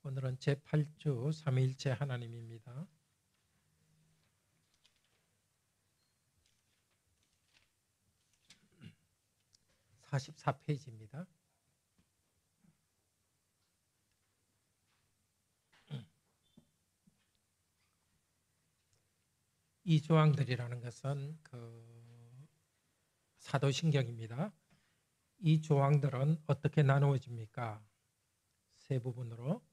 오늘은 제8주 삼위일체 하나님입니다. 44페이지입니다. 이 조항들이라는 것은 사도신경입니다. 이 조항들은 어떻게 나누어집니까? 세 부분으로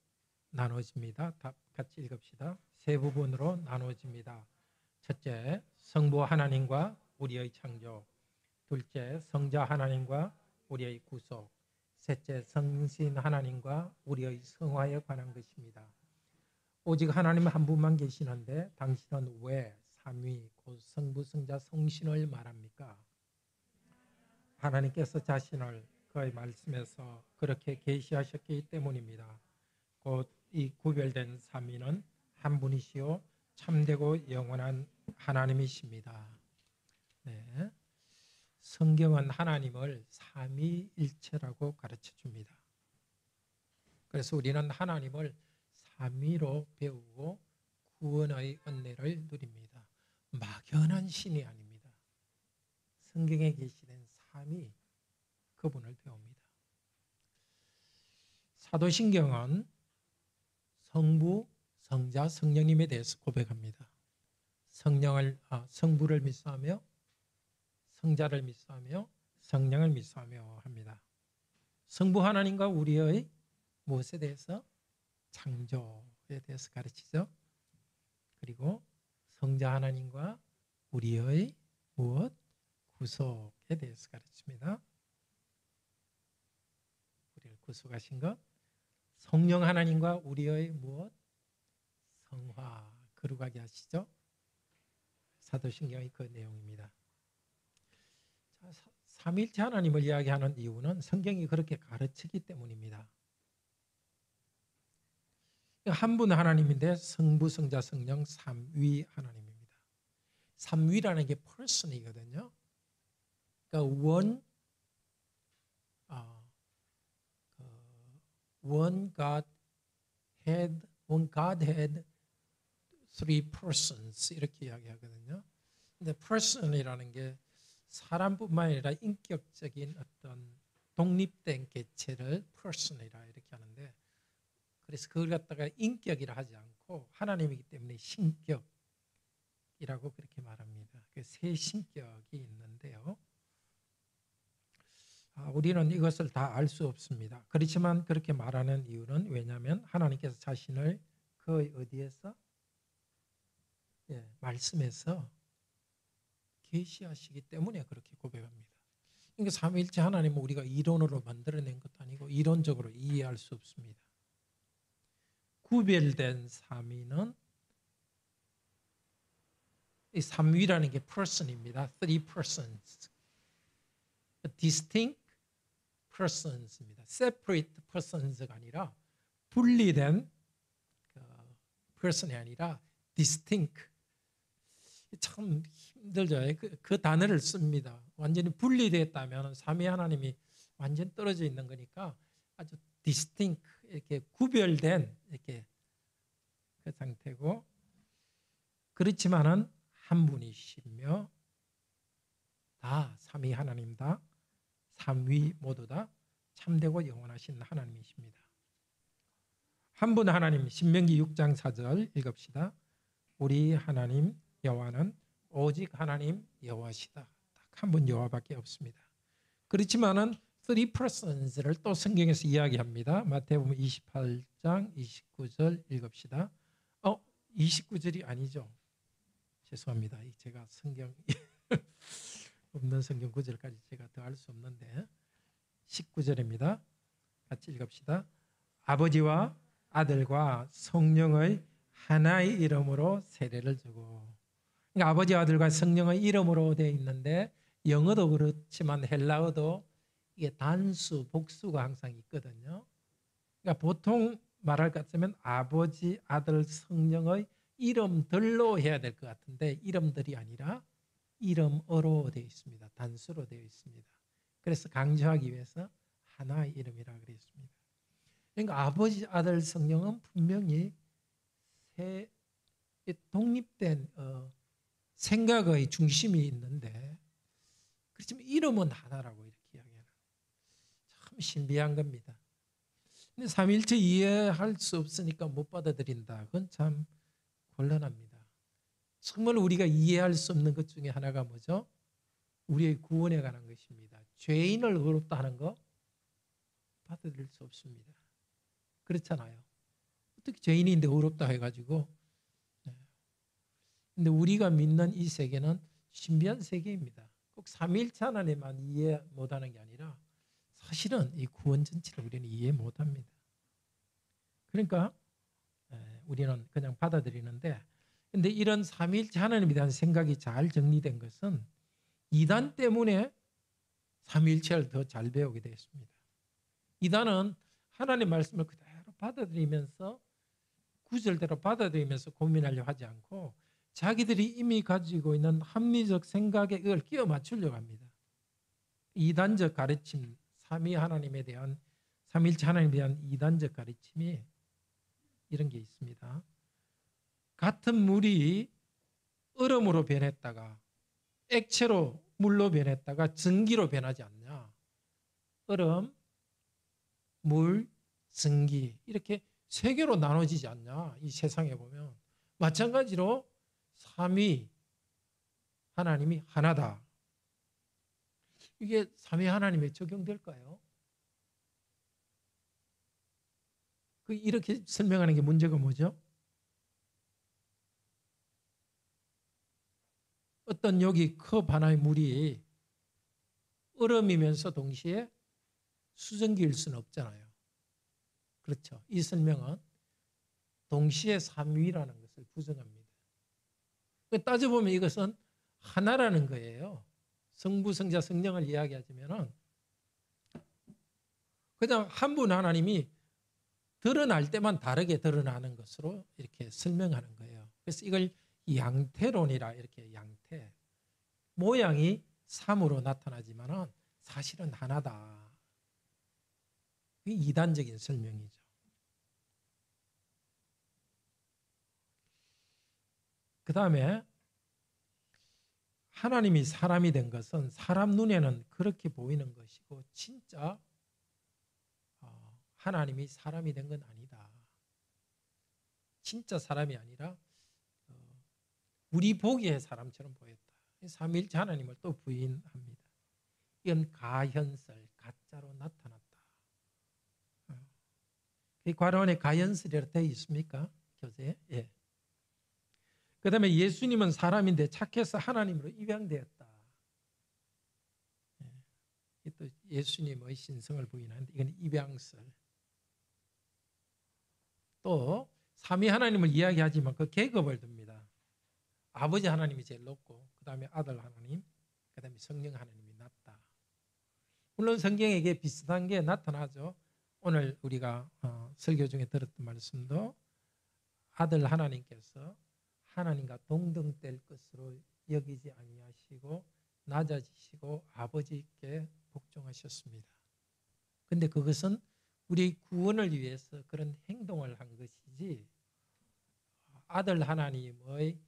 나누어집니다. 다 같이 읽읍시다. 세 부분으로 나누어집니다. 첫째, 성부 하나님과 우리의 창조. 둘째, 성자 하나님과 우리의 구속. 셋째, 성신 하나님과 우리의 성화에 관한 것입니다. 오직 하나님 한 분만 계시는데 당신은 왜 삼위 곧 성부, 성자, 성신을 말합니까? 하나님께서 자신을 그의 말씀에서 그렇게 계시하셨기 때문입니다. 곧 이 구별된 삼위는 한 분이시요 참되고 영원한 하나님이십니다. 네. 성경은 하나님을 삼위일체라고 가르쳐 줍니다. 그래서 우리는 하나님을 삼위로 배우고 구원의 은혜를 누립니다. 막연한 신이 아닙니다. 성경에 계시된 삼위 그분을 배웁니다. 사도신경은 성부, 성자, 성령님에 대해서 고백합니다. 성부를 믿사하며 성자를 믿사하며 성령을 믿사하며 합니다. 성부 하나님과 우리의 무엇에 대해서? 창조에 대해서 가르치죠. 그리고 성자 하나님과 우리의 무엇? 구속에 대해서 가르칩니다. 우리를 구속하신 것. 성령 하나님과 우리의 무엇? 성화, 거룩하게 하시죠. 사도신경의 그 내용입니다. 삼위일체 하나님을 이야기하는 이유는 성경이 그렇게 가르치기 때문입니다. 한 분 하나님인데 성부, 성자, 성령 삼위 하나님입니다. 삼위라는 게 person이거든요. 그러니까 one God had three persons 이렇게 이야기하거든요. 근데 person이라는 게 사람뿐만 아니라 인격적인 어떤 독립된 개체를 person이라 이렇게 하는데, 그래서 그걸 갖다가 인격이라 하지 않고 하나님이기 때문에 신격이라고 그렇게 말합니다. 세 신격이 있는데요. 우리는 이것을 다 알 수 없습니다. 그렇지만 그렇게 말하는 이유는 왜냐하면 하나님께서 자신을 그 어디에서? 말씀에서 계시하시기 때문에 그렇게 고백합니다. 그러니까 삼위일체 하나님은 우리가 이론으로 만들어낸 것도 아니고 이론적으로 이해할 수 없습니다. 구별된 삼위는 이 삼위라는 게 person입니다. Three persons. Distinct persons입니다. Separate persons가 아니라 분리된 person이 아니라 distinct. 참 힘들죠. 그 단어를 씁니다. 완전히 분리됐다면 삼위 하나님이 완전 떨어져 있는 거니까 아주 distinct 이렇게 구별된 이렇게 그 상태고, 그렇지만은 한 분이시며 다 삼위 하나님 다 삼위 모두 다 참되고 영원하신 하나님이십니다. 한 분 하나님, 신명기 6장 4절 읽읍시다. 우리 하나님 여호와는 오직 하나님 여호와시다. 딱 한 분 여호와밖에 없습니다. 그렇지만은 three persons를 또 성경에서 이야기합니다. 마태복음 28장 29절 읽읍시다. 29절이 아니죠. 죄송합니다. 제가 성경 없는 성경 구절까지 제가 더 할 수 없는데 19절입니다. 같이 읽읍시다. 아버지와 아들과 성령의 하나의 이름으로 세례를 주고. 그러니까 아버지와 아들과 성령의 이름으로 되어 있는데 영어도 그렇지만 헬라어도 이게 단수, 복수가 항상 있거든요. 그러니까 보통 말할 것 같으면 아버지, 아들, 성령의 이름들로 해야 될 것 같은데 이름들이 아니라 이름어로 되어 있습니다. 단수로 되어 있습니다. 그래서 강조하기 위해서 하나의 이름이라고 그랬습니다. 그러니까 아버지, 아들, 성령은 분명히 세 독립된 생각의 중심이 있는데, 그렇지만 이름은 하나라고 이렇게 이야기하는, 참 신비한 겁니다. 근데 삼위일체 이해할 수 없으니까 못 받아들인다. 그건 참 곤란합니다. 정말 우리가 이해할 수 없는 것 중에 하나가 뭐죠? 우리의 구원에 관한 것입니다. 죄인을 의롭다 하는 거 받아들일 수 없습니다. 그렇잖아요. 어떻게 죄인인데 의롭다 해가지고. 근데 우리가 믿는 이 세계는 신비한 세계입니다. 꼭 삼위일체 하나님만 이해 못하는 게 아니라 사실은 이 구원 전체를 우리는 이해 못합니다. 그러니까 우리는 그냥 받아들이는데, 근데 이런 삼위일체 하나님에 대한 생각이 잘 정리된 것은 이단 때문에 삼위일체를 더 잘 배우게 되었습니다. 이단은 하나님 말씀을 그대로 받아들이면서 구절대로 받아들이면서 고민하려고 하지 않고 자기들이 이미 가지고 있는 합리적 생각에 이걸 끼워 맞추려고 합니다. 이단적 가르침, 삼위 하나님에 대한, 삼위일체 하나님에 대한 이단적 가르침이 이런 게 있습니다. 같은 물이 얼음으로 변했다가 액체로 물로 변했다가 전기로 변하지 않냐. 얼음, 물, 전기 이렇게 세 개로 나눠지지 않냐. 이 세상에 보면. 마찬가지로 삼위 하나님이 하나다. 이게 삼위 하나님에 적용될까요? 이렇게 설명하는 게 문제가 뭐죠? 어떤 여기 컵 하나의 물이 얼음이면서 동시에 수증기일 수는 없잖아요. 그렇죠. 이 설명은 동시에 삼위라는 것을 부정합니다. 따져보면 이것은 하나라는 거예요. 성부, 성자, 성령을 이야기하자면 그냥 한 분 하나님이 드러날 때만 다르게 드러나는 것으로 이렇게 설명하는 거예요. 그래서 이걸 양태론이라 이렇게 양태. 모양이 3으로 나타나지만 사실은 하나다. 이게 이단적인 설명이죠. 그 다음에 하나님이 사람이 된 것은 사람 눈에는 그렇게 보이는 것이고 진짜 하나님이 사람이 된 건 아니다. 진짜 사람이 아니라 우리 보기에 사람처럼 보였다. 삼위일체 하나님을 또 부인합니다. 이건 가현설, 가짜로 나타났다. 이 괄호안에 가현설이라고 되어 있습니까? 교재에? 예. 그 다음에 예수님은 사람인데 착해서 하나님으로 입양되었다. 예. 또 예수님의 신성을 부인하는데 이건 입양설. 또 삼위 하나님을 이야기하지만 그 계급을 듭니다. 아버지 하나님이 제일 높고 그 다음에 아들 하나님, 그 다음에 성령 하나님이 낮다. 물론 성경에게 비슷한 게 나타나죠. 오늘 우리가 설교 중에 들었던 말씀도 아들 하나님께서 하나님과 동등될 것으로 여기지 아니하시고 낮아지시고 아버지께 복종하셨습니다. 그런데 그것은 우리 구원을 위해서 그런 행동을 한 것이지 아들 하나님의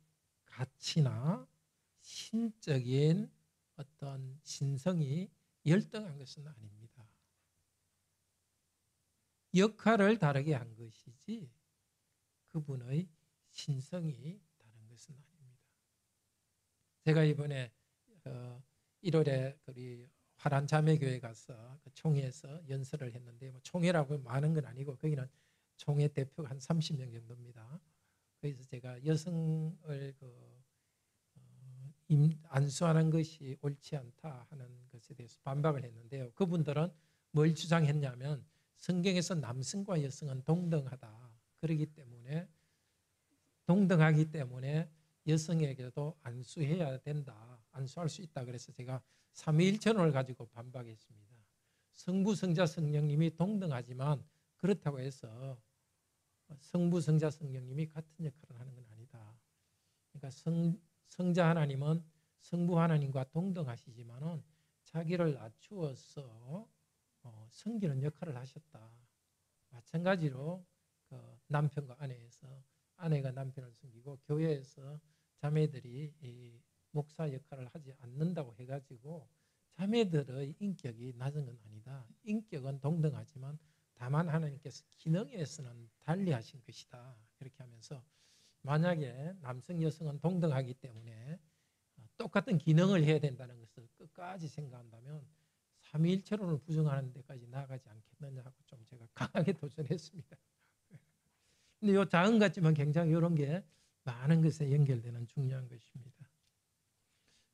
가치나 신적인 어떤 신성이 열등한 것은 아닙니다. 역할을 다르게 한 것이지 그분의 신성이 다른 것은 아닙니다. 제가 이번에 1월에 우리 화란 자매교회 가서 그 총회에서 연설을 했는데 뭐 총회라고 많은 건 아니고 거기는 총회 대표가 한 30명 정도입니다. 그래서 제가 여성을 안수하는 것이 옳지 않다 하는 것에 대해서 반박을 했는데요. 그분들은 뭘 주장했냐면 성경에서 남성과 여성은 동등하다. 그렇기 때문에 동등하기 때문에 여성에게도 안수해야 된다. 안수할 수 있다. 그래서 제가 삼위일체론을 가지고 반박했습니다. 성부, 성자, 성령님이 동등하지만 그렇다고 해서 성부, 성자, 성령님이 같은 역할을 하는 건 아니다. 그러니까 성자 하나님은 성부 하나님과 동등하시지만은 자기를 낮추어서 섬기는 역할을 하셨다. 마찬가지로 그 남편과 아내에서 아내가 남편을 섬기고 교회에서 자매들이 이 목사 역할을 하지 않는다고 해가지고 자매들의 인격이 낮은 건 아니다. 인격은 동등하지만 다만 하나님께서 기능에서는 달리하신 것이다. 그렇게 하면서 만약에 남성 여성은 동등하기 때문에 똑같은 기능을 해야 된다는 것을 끝까지 생각한다면 삼위일체론을 부정하는 데까지 나아가지 않겠느냐 하고 좀 제가 강하게 도전했습니다. 근데 이 작은 같지만 굉장히 이런 게 많은 것에 연결되는 중요한 것입니다.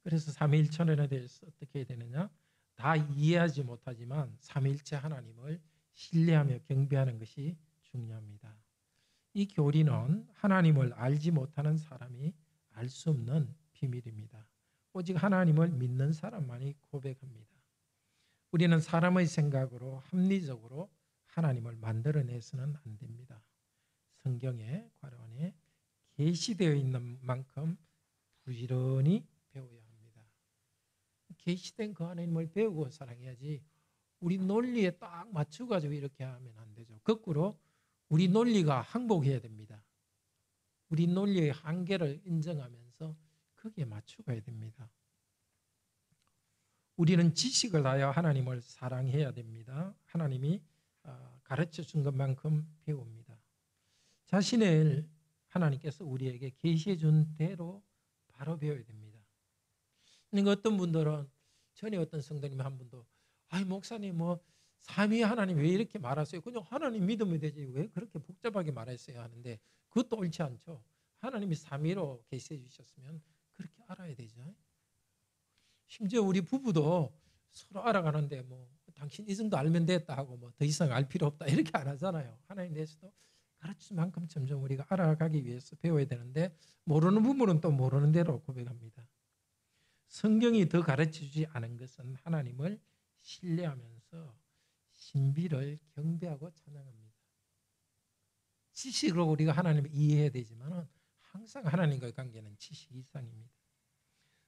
그래서 삼위일체론에 대해서 어떻게 해야 되느냐? 다 이해하지 못하지만 삼위일체 하나님을 신뢰하며 경배하는 것이 중요합니다. 이 교리는 하나님을 알지 못하는 사람이 알 수 없는 비밀입니다. 오직 하나님을 믿는 사람만이 고백합니다. 우리는 사람의 생각으로 합리적으로 하나님을 만들어내서는 안 됩니다. 성경에 관원에 계시되어 있는 만큼 부지런히 배워야 합니다. 계시된 그 하나님을 배우고 사랑해야지 우리 논리에 딱 맞춰가지고 이렇게 하면 안 되죠. 거꾸로 우리 논리가 항복해야 됩니다. 우리 논리의 한계를 인정하면서 거기에 맞춰가야 됩니다. 우리는 지식을 하여 하나님을 사랑해야 됩니다. 하나님이 가르쳐 준 것만큼 배웁니다. 자신을 하나님께서 우리에게 계시해 준 대로 바로 배워야 됩니다. 그러니까 어떤 분들은 전에 어떤 성도님 한 분도 아이 목사님 뭐 삼위 하나님 왜 이렇게 말하세요? 그냥 하나님 믿으면 되지 왜 그렇게 복잡하게 말했어요 하는데 그것도 옳지 않죠. 하나님이 삼위로 계시해 주셨으면 그렇게 알아야 되죠. 심지어 우리 부부도 서로 알아가는데 뭐 당신 이 정도 알면 됐다 하고 뭐 더 이상 알 필요 없다 이렇게 안 하잖아요. 하나님 대해서도 가르칠 만큼 점점 우리가 알아가기 위해서 배워야 되는데 모르는 부분은 또 모르는 대로 고백합니다. 성경이 더 가르쳐주지 않은 것은 하나님을 신뢰하면서 신비를 경배하고 찬양합니다. 지식으로 우리가 하나님을 이해해야 되지만 항상 하나님과의 관계는 지식 이상입니다.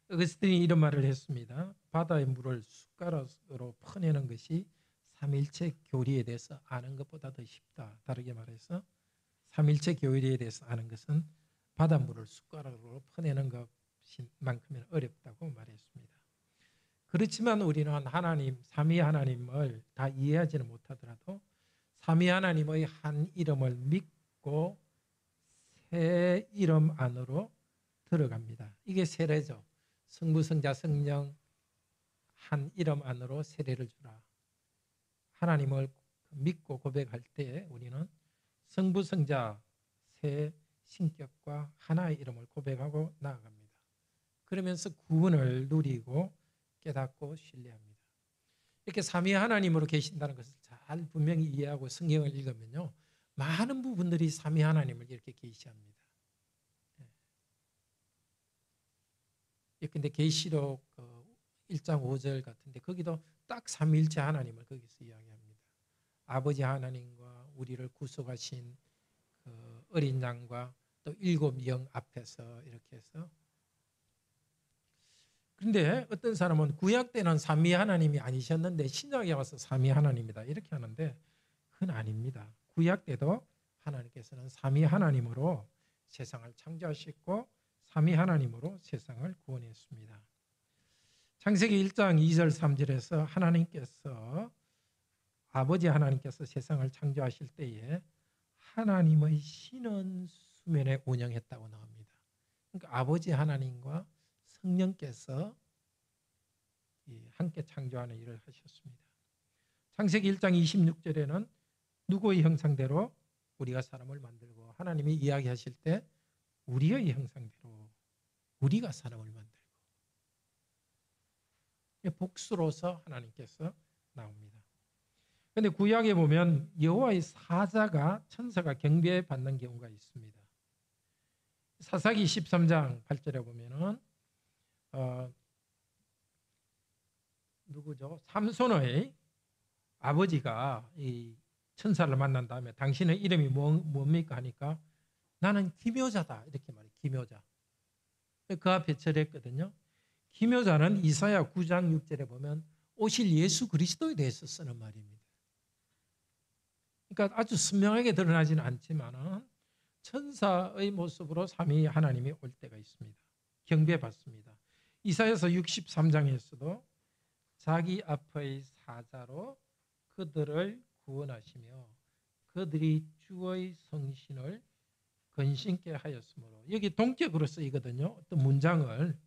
어거스틴이 이런 말을 했습니다. 바다의 물을 숟가락으로 퍼내는 것이 삼일체 교리에 대해서 아는 것보다 더 쉽다. 다르게 말해서 삼일체 교리에 대해서 아는 것은 바닷물을 숟가락으로 퍼내는 것만큼은 어렵다고 말했습니다. 그렇지만 우리는 하나님, 삼위 하나님을 다 이해하지는 못하더라도 삼위 하나님의 한 이름을 믿고 새 이름 안으로 들어갑니다. 이게 세례죠. 성부, 성자, 성령 한 이름 안으로 세례를 주라. 하나님을 믿고 고백할 때 우리는 성부, 성자, 새 신격과 하나의 이름을 고백하고 나아갑니다. 그러면서 구원을 누리고 깨닫고 신뢰합니다. 이렇게 삼위 하나님으로 계신다는 것을 잘 분명히 이해하고 성경을 읽으면요. 많은 부분들이 삼위 하나님을 이렇게 계시합니다. 근데 계시록 1장 5절 같은데 거기도 딱 삼위일체 하나님을 거기서 이야기합니다. 아버지 하나님과 우리를 구속하신 그 어린 양과 또 7영 앞에서 이렇게 해서 그런데 어떤 사람은 구약 때는 삼위 하나님이 아니셨는데 신약에 와서 삼위 하나님이다 이렇게 하는데 그건 아닙니다. 구약 때도 하나님께서는 삼위 하나님으로 세상을 창조하셨고 삼위 하나님으로 세상을 구원했습니다. 창세기 1장 2절 3절에서 하나님께서 아버지 하나님께서 세상을 창조하실 때에 하나님의 신은 수면에 운영했다고 나옵니다. 그러니까 아버지 하나님과 성령께서 함께 창조하는 일을 하셨습니다. 창세기 1장 26절에는 누구의 형상대로 우리가 사람을 만들고 하나님이 이야기하실 때 우리의 형상대로 우리가 사람을 만들고 복수로서 하나님께서 나옵니다. 그런데 구약에 보면 여호와의 사자가 천사가 경배받는 경우가 있습니다. 사사기 13장 8절에 보면은 누구죠? 삼손의 아버지가 이 천사를 만난 다음에 당신의 이름이 뭡니까 하니까 나는 기묘자다 이렇게 말해요. 기묘자. 그 앞에 절했거든요. 기묘자는 이사야 9장 6절에 보면 오실 예수 그리스도에 대해서 쓰는 말입니다. 그러니까 아주 선명하게 드러나지는 않지만은 천사의 모습으로 삼위 하나님이 올 때가 있습니다. 경배받습니다. 이사야서 63장에서도 자기 앞의 사자로 그들을 구원하시며 그들이 주의 성신을 근심케 하였으므로, 여기 동격으로 쓰이거든요. 어떤 문장을,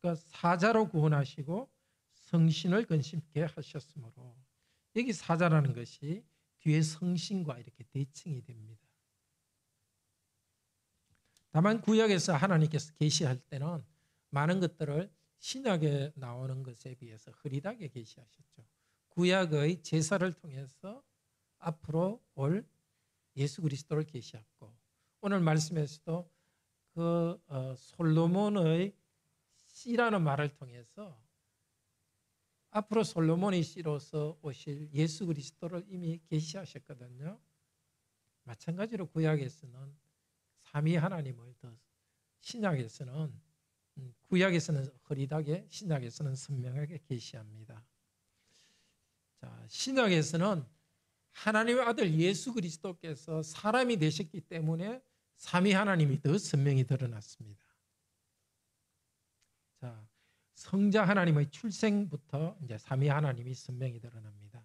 그러니까 사자로 구원하시고 성신을 근심케 하셨으므로, 여기 사자라는 것이 뒤에 성신과 이렇게 대칭이 됩니다. 다만 구약에서 하나님께서 계시할 때는 많은 것들을 신약에 나오는 것에 비해서 흐릿하게 계시하셨죠. 구약의 제사를 통해서 앞으로 올 예수 그리스도를 계시했고, 오늘 말씀에서도 그 솔로몬의 씨라는 말을 통해서 앞으로 솔로몬의 씨로서 오실 예수 그리스도를 이미 계시하셨거든요. 마찬가지로 구약에서는 삼위 하나님을 더 신약에서는, 구약에서는 흐릿하게, 신약에서는 선명하게 계시합니다. 자, 신약에서는 하나님의 아들 예수 그리스도께서 사람이 되셨기 때문에 삼위 하나님이 더 선명히 드러났습니다. 자, 성자 하나님의 출생부터 이제 삼위 하나님이 선명히 드러납니다.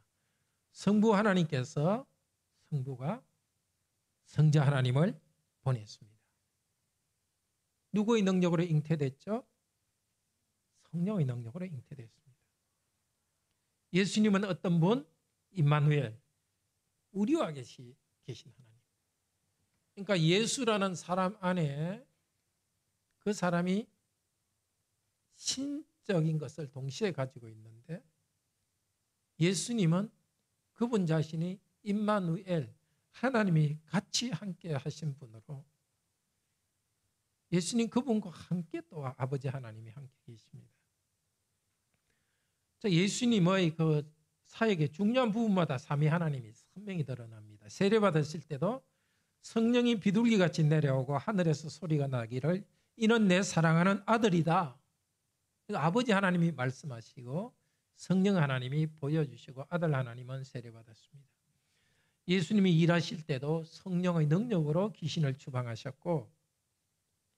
성부 하나님께서, 성부가 성자 하나님을 보냈습니다. 누구의 능력으로 잉태됐죠? 성령의 능력으로 잉태됐습니다. 예수님은 어떤 분? 임마누엘, 우리와 계신 하나님. 그러니까 예수라는 사람 안에 그 사람이 신적인 것을 동시에 가지고 있는데, 예수님은 그분 자신이 임마누엘, 하나님이 같이 함께 하신 분으로, 예수님 그분과 함께 또 아버지 하나님이 함께 계십니다. 예수님의 그 사역의 중요한 부분마다 삼위 하나님이 선명히 드러납니다. 세례 받으실 때도 성령이 비둘기같이 내려오고 하늘에서 소리가 나기를 이는 내 사랑하는 아들이다. 아버지 하나님이 말씀하시고 성령 하나님이 보여주시고 아들 하나님은 세례 받았습니다. 예수님이 일하실 때도 성령의 능력으로 귀신을 추방하셨고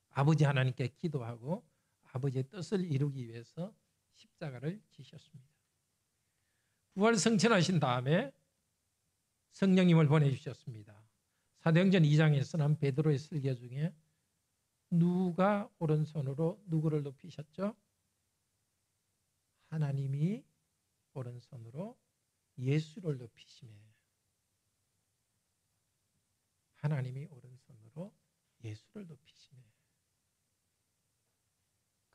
아버지 하나님께 기도하고 아버지의 뜻을 이루기 위해서 십자가를 지셨습니다. 부활 승천하신 다음에 성령님을 보내주셨습니다. 사도행전 2장에서는 베드로의 설교 중에 누가 오른손으로 누구를 높이셨죠? 하나님이 오른손으로 예수를 높이시며, 하나님이 오른손으로 예수를 높이시며,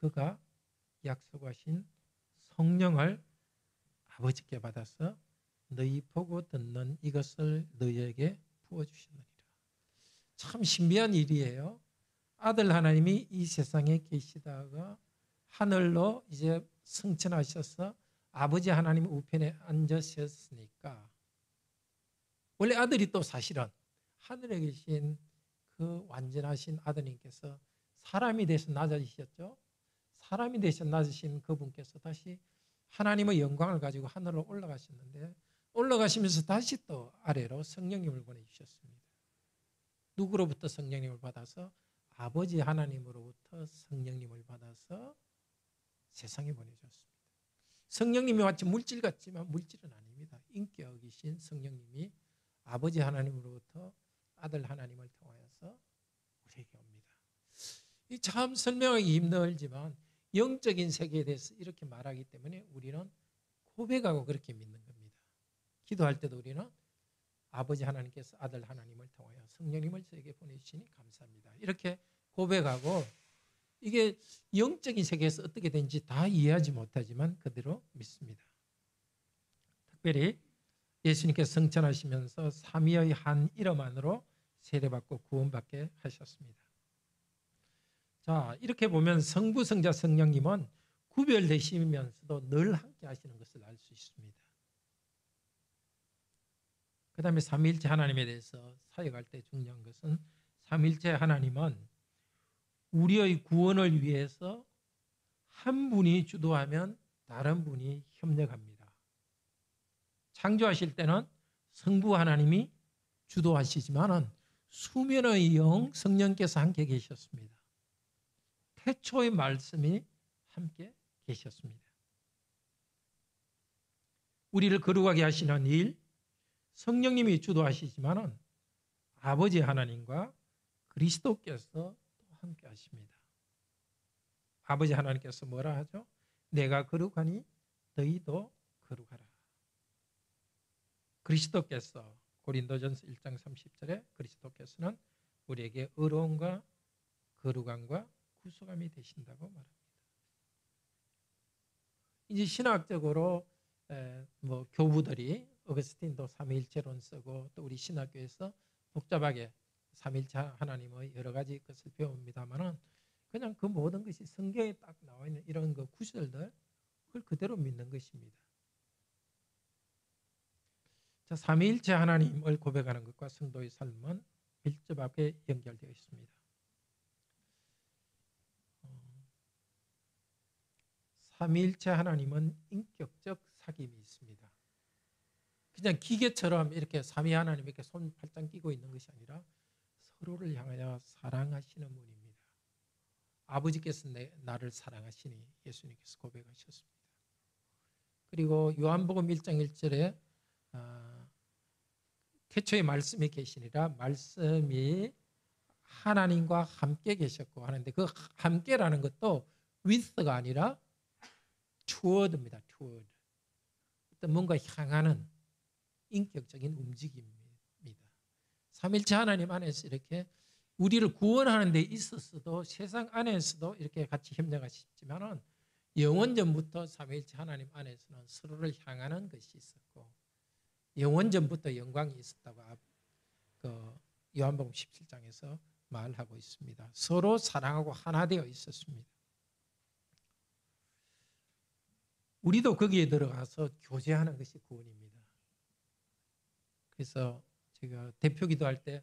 그가 약속하신 성령을 아버지께 받아서 너희 보고 듣는 이것을 너희에게 부어주시느니라. 참 신비한 일이에요. 아들 하나님이 이 세상에 계시다가 하늘로 이제 승천하셔서 아버지 하나님 우편에 앉으셨으니까, 원래 아들이 또 사실은 하늘에 계신 그 완전하신 아드님께서 사람이 되셔 낮아지셨죠. 사람이 되셔 낮으신 그분께서 다시 하나님의 영광을 가지고 하늘로 올라가셨는데, 올라가시면서 다시 또 아래로 성령님을 보내주셨습니다. 누구로부터 성령님을 받아서? 아버지 하나님으로부터 성령님을 받아서 세상에 보내줬습니다. 성령님이 마치 물질 같지만 물질은 아닙니다. 인격이신 성령님이 아버지 하나님으로부터 아들 하나님을 통하여서 우리에게 옵니다. 이 참 설명하기 힘들지만 영적인 세계에 대해서 이렇게 말하기 때문에 우리는 고백하고 그렇게 믿는 겁니다. 기도할 때도 우리는 아버지 하나님께서 아들 하나님을 통하여 성령님을 저에게 보내주시니 감사합니다. 이렇게 고백하고, 이게 영적인 세계에서 어떻게 되는지 다 이해하지 못하지만 그대로 믿습니다. 특별히 예수님께서 승천하시면서 삼위의 한 이름 안으로 세례받고 구원받게 하셨습니다. 자, 이렇게 보면 성부, 성자, 성령님은 구별되시면서도 늘 함께 하시는 것을 알 수 있습니다. 그 다음에 삼위일체 하나님에 대해서 사역할 때 중요한 것은, 삼위일체 하나님은 우리의 구원을 위해서 한 분이 주도하면 다른 분이 협력합니다. 창조하실 때는 성부 하나님이 주도하시지만은 수면의 영 성령께서 함께 계셨습니다. 태초의 말씀이 함께 계셨습니다. 우리를 거룩하게 하시는 일, 성령님이 주도하시지만은 아버지 하나님과 그리스도께서 또 함께 하십니다. 아버지 하나님께서 뭐라 하죠? 내가 거룩하니 너희도 거룩하라. 그리스도께서 고린도전서 1장 30절에 그리스도께서는 우리에게 의로움과 거룩함과 구속함이 되신다고 말합니다. 이제 신학적으로 교부들이 어거스틴도 삼위일체론 쓰고 또 우리 신학교에서 복잡하게 삼위일체 하나님의 여러 가지 것을 배웁니다만은 그냥 그 모든 것이 성경에 딱 나와 있는 이런 그 구절들 그걸 그대로 믿는 것입니다. 자, 삼위일체 하나님을 고백하는 것과 성도의 삶은 밀접하게 연결되어 있습니다. 삼위일체 하나님은 인격적 사귐이 있습니다. 그냥 기계처럼 이렇게 삼위 하나님 이렇게 손 팔짱 끼고 있는 것이 아니라 서로를 향하여 사랑하시는 분입니다. 아버지께서 나를 사랑하시니 예수님께서 고백하셨습니다. 그리고 요한복음 1장 1절에 태초에 말씀이 계시니라 말씀이 하나님과 함께 계셨고 하는데 그 함께라는 것도 with가 아니라 toward입니다. toward. 어떤 뭔가 향하는 인격적인 움직임입니다. 삼일체 하나님 안에서 이렇게 우리를 구원하는 데 있어서도 세상 안에서도 이렇게 같이 협력하시지만은 영원전부터 삼위일체 하나님 안에서는 서로를 향하는 것이 있었고 영원전부터 영광이 있었다고 요한복음 17장에서 말하고 있습니다. 서로 사랑하고 하나 되어 있었습니다. 우리도 거기에 들어가서 교제하는 것이 구원입니다. 그래서 제가 대표 기도할 때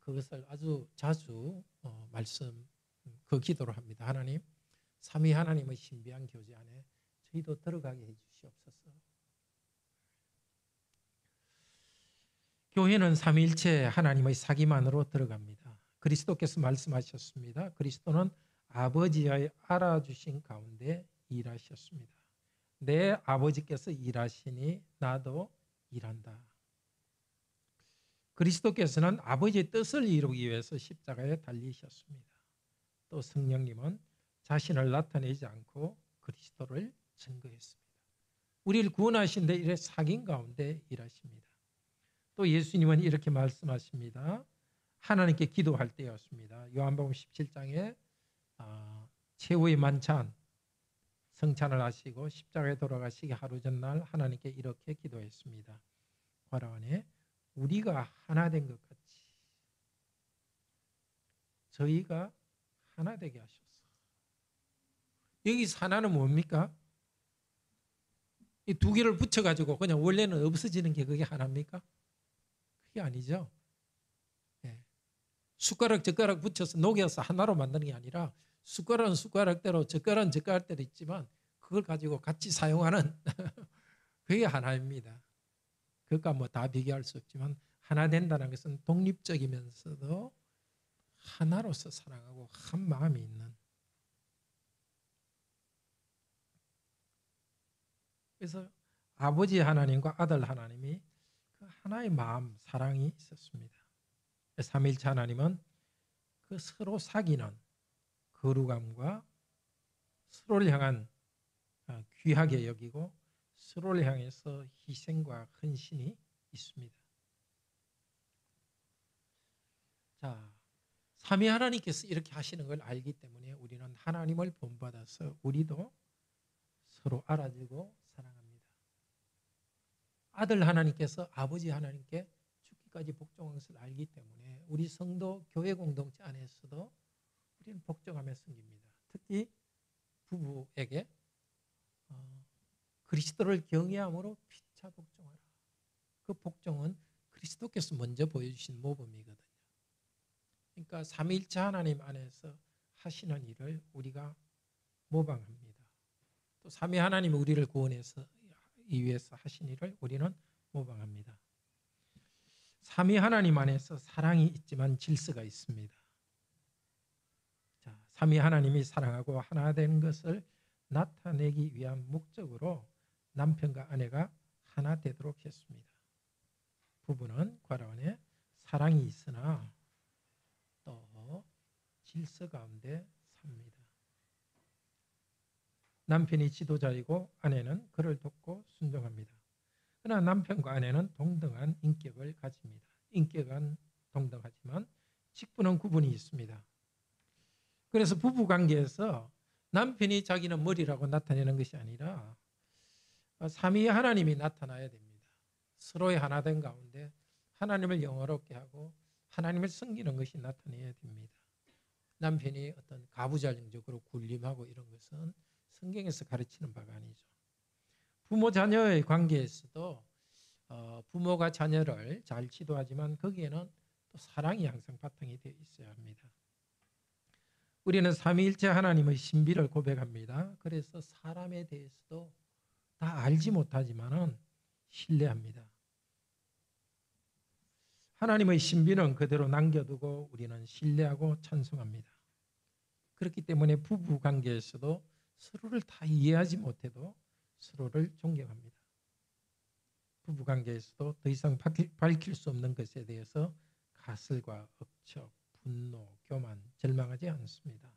그것을 아주 자주 그 기도를 합니다. 하나님, 삼위 하나님의 신비한 교제 안에 저희도 들어가게 해주시옵소서. 교회는 삼위일체 하나님의 사귐 안으로 들어갑니다. 그리스도께서 말씀하셨습니다. 그리스도는 아버지의 알아주신 가운데 일하셨습니다. 내 아버지께서 일하시니 나도 일한다. 그리스도께서는 아버지의 뜻을 이루기 위해서 십자가에 달리셨습니다. 또 성령님은 자신을 나타내지 않고 그리스도를 증거했습니다. 우리를 구원하신 데 이래 사귐 가운데 일하십니다. 또 예수님은 이렇게 말씀하십니다. 하나님께 기도할 때였습니다. 요한복음 17장에 최후의 만찬 성찬을 하시고 십자가에 돌아가시기 하루 전날 하나님께 이렇게 기도했습니다. 괄호 안에 우리가 하나 된 것 같이 저희가 하나 되게 하소서. 여기서 하나는 뭡니까? 이 두 개를 붙여가지고 그냥 원래는 없어지는 게 그게 하나입니까? 그게 아니죠. 네. 숟가락 젓가락 붙여서 녹여서 하나로 만드는 게 아니라 숟가락은 숟가락대로 젓가락은 젓가락대로 있지만 그걸 가지고 같이 사용하는 그게 하나입니다. 그것과 뭐 다 비교할 수 없지만 하나 된다는 것은 독립적이면서도 하나로서 사랑하고 한 마음이 있는. 그래서 아버지 하나님과 아들 하나님이 그 하나의 마음, 사랑이 있었습니다. 삼위일체 하나님은 그 서로 사귀는 거룩함과 서로를 향한 귀하게 여기고 서로를 향해서 희생과 헌신이 있습니다. 자, 삼위 하나님께서 이렇게 하시는 걸 알기 때문에 우리는 하나님을 본받아서 우리도 서로 알아주고 사랑합니다. 아들 하나님께서 아버지 하나님께 죽기까지 복종한 것을 알기 때문에 우리 성도 교회 공동체 안에서도 우리는 복종하며 섬깁니다. 특히 부부에게 그리스도를 경외함으로 피차 복종하라. 그 복종은 그리스도께서 먼저 보여주신 모범이거든요. 그러니까 삼위일체 하나님 안에서 하시는 일을 우리가 모방합니다. 또 삼위 하나님이 우리를 구원해서 이 위해서 하신 일을 우리는 모방합니다. 삼위 하나님 안에서 사랑이 있지만 질서가 있습니다. 자, 삼위 하나님이 사랑하고 하나 되는 것을 나타내기 위한 목적으로 남편과 아내가 하나 되도록 했습니다. 부부는 과라원에 사랑이 있으나 또 질서 가운데 삽니다. 남편이 지도자이고 아내는 그를 돕고 순종합니다. 그러나 남편과 아내는 동등한 인격을 가집니다. 인격은 동등하지만 직분은 구분이 있습니다. 그래서 부부관계에서 남편이 자기는 머리라고 나타내는 것이 아니라 삼위 하나님이 나타나야 됩니다. 서로의 하나된 가운데 하나님을 영화롭게 하고 하나님을 섬기는 것이 나타나야 됩니다. 남편이 어떤 가부장적으로 군림하고 이런 것은 성경에서 가르치는 바가 아니죠. 부모 자녀의 관계에서도 부모가 자녀를 잘 지도하지만 거기에는 또 사랑이 항상 바탕이 되어 있어야 합니다. 우리는 삼위일체 하나님의 신비를 고백합니다. 그래서 사람에 대해서도 다 알지 못하지만은 신뢰합니다. 하나님의 신비는 그대로 남겨두고 우리는 신뢰하고 찬송합니다. 그렇기 때문에 부부 관계에서도 서로를 다 이해하지 못해도 서로를 존경합니다. 부부 관계에서도 더 이상 밝힐 수 없는 것에 대해서 가슬과 억척, 분노, 교만, 절망하지 않습니다.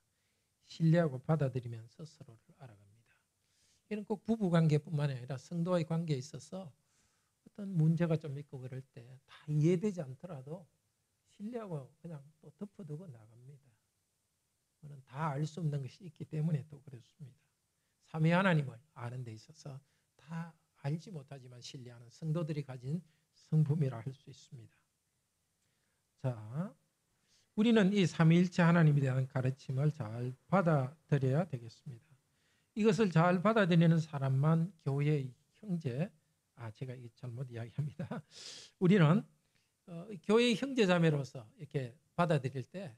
신뢰하고 받아들이면서 서로를 알아갑니다. 이는 꼭 부부 관계뿐만 아니라 성도와의 관계에 있어서 어떤 문제가 좀 있고 그럴 때 다 이해되지 않더라도 신뢰하고 그냥 또 덮어두고 나갑니다. 그는 다 알 수 없는 것이 있기 때문에 또 그렇습니다. 삼위 하나님을 아는 데 있어서 다 알지 못하지만 신뢰하는 성도들이 가진 성품이라 할 수 있습니다. 자, 우리는 이 삼위일체 하나님에 대한 가르침을 잘 받아들여야 되겠습니다. 이것을 잘 받아들이는 사람만 교회의 형제, 제가 이게 잘못 이야기합니다. 우리는 교회의 형제자매로서 이렇게 받아들일 때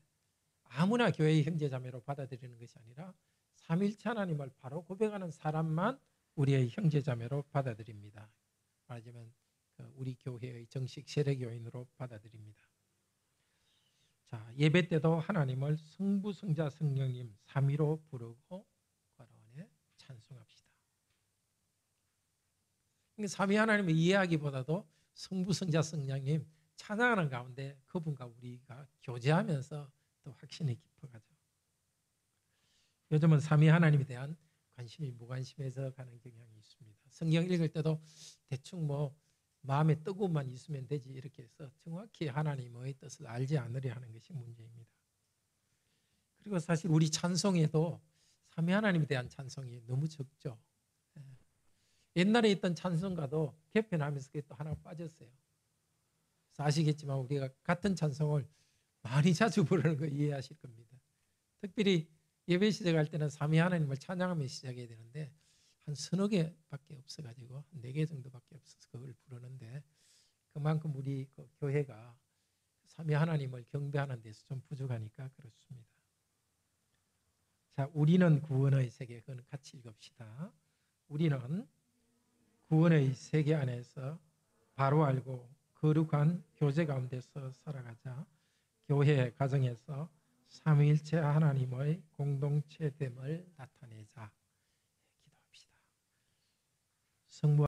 아무나 교회의 형제자매로 받아들이는 것이 아니라 삼위일체 하나님을 바로 고백하는 사람만 우리의 형제자매로 받아들입니다. 말하자면 우리 교회의 정식 세례교인으로 받아들입니다. 자, 예배 때도 하나님을 성부, 성자, 성령님 삼위로 부르고 과로원에 찬송합시다. 삼위 하나님을 이해하기보다도 성부, 성자, 성령님 찬양하는 가운데 그분과 우리가 교제하면서 또 확신이 깊어가죠. 요즘은 삼위 하나님에 대한 관심이 무관심해서 가는 경향이 있습니다. 성경 읽을 때도 대충 마음에 뜨고만 있으면 되지 이렇게 해서 정확히 하나님의 뜻을 알지 않으려 하는 것이 문제입니다. 그리고 사실 우리 찬송에도 삼위 하나님에 대한 찬송이 너무 적죠. 옛날에 있던 찬송가도 개편하면서 그게 또 하나 빠졌어요. 그래서 아시겠지만 우리가 같은 찬송을 많이 자주 부르는 거 이해하실 겁니다. 특별히 예배 시작할 때는 삼위 하나님을 찬양하며 시작해야 되는데 한 서너 개밖에 없어가지고 4개 정도밖에 없어서 그걸 부르는데 그만큼 우리 교회가 삼위 하나님을 경배하는 데서 좀 부족하니까 그렇습니다. 자, 우리는 구원의 세계, 그건 같이 읽읍시다. 우리는 구원의 세계 안에서 바로 알고 거룩한 교제 가운데서 살아가자. 교회 가정에서 삼위일체 하나님의 공동체됨을 나타내자. 기도합시다. 성부